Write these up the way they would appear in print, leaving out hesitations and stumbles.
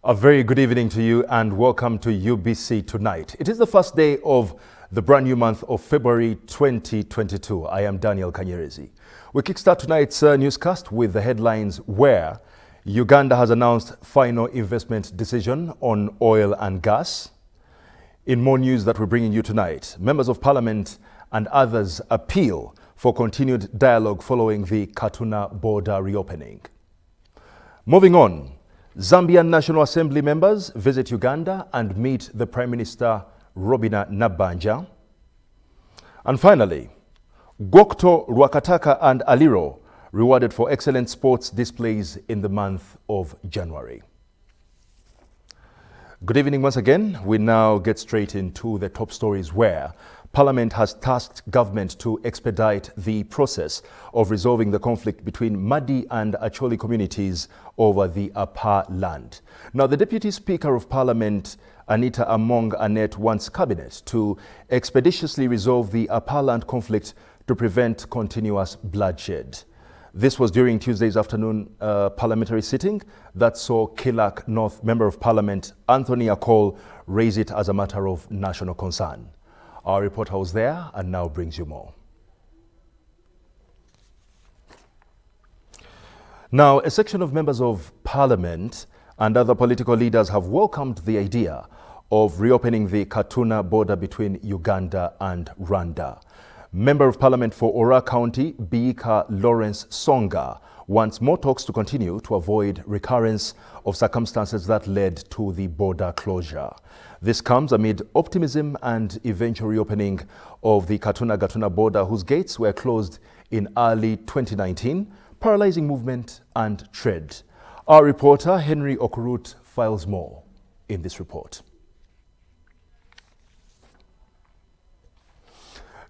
A very good evening to you and welcome to UBC Tonight. It is the first day of the brand new month of February 2022. I am Daniel Kanyerezi. We kickstart tonight's newscast with the headlines where Uganda has announced final investment decision on oil and gas. In more news that we're bringing you tonight, members of parliament and others appeal for continued dialogue following the Katuna border reopening. Moving on, Zambian National Assembly members visit Uganda and meet the Prime Minister Robina Nabbanja. And finally, Gwokto, Rwakataka and Aliro rewarded for excellent sports displays in the month of January. Good evening once again. We now get straight into the top stories where Parliament has tasked government to expedite the process of resolving the conflict between Madi and Acholi communities over the Apa land. Now, the Deputy Speaker of Parliament, Anita Among Annette, wants Cabinet to expeditiously resolve the Apa land conflict to prevent continuous bloodshed. This was during Tuesday's afternoon parliamentary sitting that saw Kilak North Member of Parliament Anthony Akol raise it as a matter of national concern. Our reporter was there and now brings you more. Now, a section of members of Parliament and other political leaders have welcomed the idea of reopening the Katuna border between Uganda and Rwanda. Member of Parliament for Ora County, Biika Lawrence Songa, wants more talks to continue to avoid recurrence of circumstances that led to the border closure. This comes amid optimism and eventual reopening of the Katuna-Gatuna border, whose gates were closed in early 2019, paralyzing movement and trade. Our reporter, Henry Okurut, files more in this report.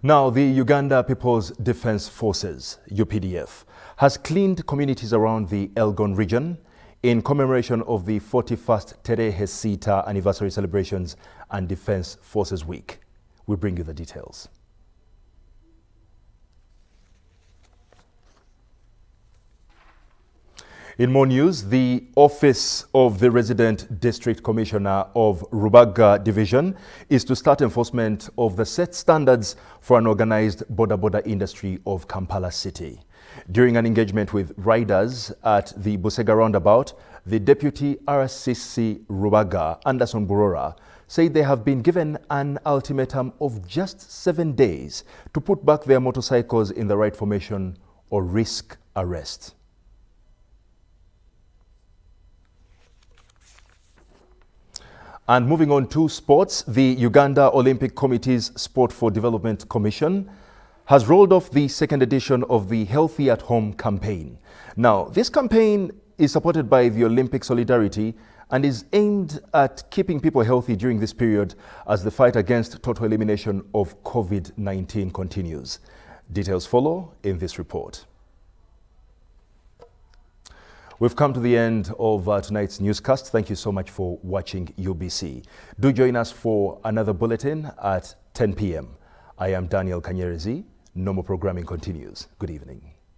Now, the Uganda People's Defence Forces, UPDF, has cleaned communities around the Elgon region in commemoration of the 41st Terehe Sita anniversary celebrations and Defence Forces Week. We bring you the details. In more news, the Office of the Resident District Commissioner of Rubaga Division is to start enforcement of the set standards for an organized border industry of Kampala City. During an engagement with riders at the Busega roundabout, the Deputy RCC Rubaga, Anderson Burora, said they have been given an ultimatum of just 7 days to put back their motorcycles in the right formation or risk arrest. And moving on to sports, the Uganda Olympic Committee's Sport for Development Commission has rolled off the second edition of the Healthy at Home campaign. Now, this campaign is supported by the Olympic Solidarity and is aimed at keeping people healthy during this period as the fight against total elimination of COVID-19 continues. Details follow in this report. We've come to the end of tonight's newscast. Thank you so much for watching UBC. Do join us for another bulletin at 10 p.m. I am Daniel Kanyerezi. Normal programming continues. Good evening.